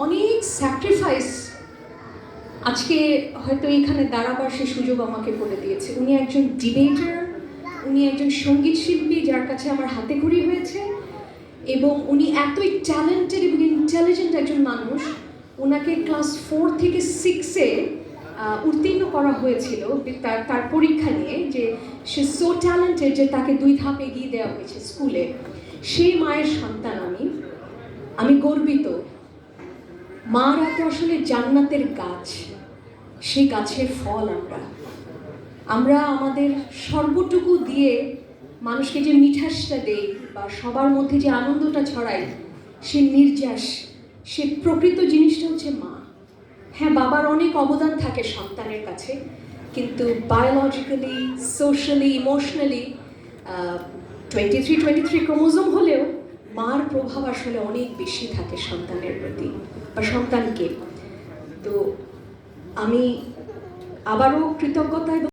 অনেক স্যাক্রিফাইস আজকে হয়তো এখানে দাঁড়াবার সে সুযোগ আমাকে করে দিয়েছে। উনি একজন ডিবেটার, উনি একজন সঙ্গীত শিল্পী যার কাছে আমার হাতে খড়ি হয়েছে, এবং উনি এতই ট্যালেন্টেড এবং ইন্টেলিজেন্ট একজন মানুষ। ওনাকে ক্লাস 4 থেকে 6-এ উত্তীর্ণ করা হয়েছিল তার পরীক্ষা নিয়ে, যে সে সো ট্যালেন্টেড যে তাকে 2 ধাপ এগিয়ে দেওয়া হয়েছে স্কুলে। সেই মায়ের সন্তান আমি গর্বিত। মারা তো আসলে জান্নাতের গাছ, সেই গাছের ফল আমরা আমাদের সর্বটুকু দিয়ে মানুষকে যে মিঠাসটা দেই বা সবার মধ্যে যে আনন্দটা ছড়াই, সে নির্যাস, সে প্রকৃত জিনিসটা হচ্ছে মা। হ্যাঁ, বাবার অনেক অবদান থাকে সন্তানের কাছে, কিন্তু বায়োলজিক্যালি, সোশ্যালি, ইমোশনালি 23 ক্রোমোজোম হলেও মার প্রভাব আসলে অনেক বেশি থাকে সন্তানের প্রতি বা সন্তানকে। তো আমি আবারও কৃতজ্ঞতা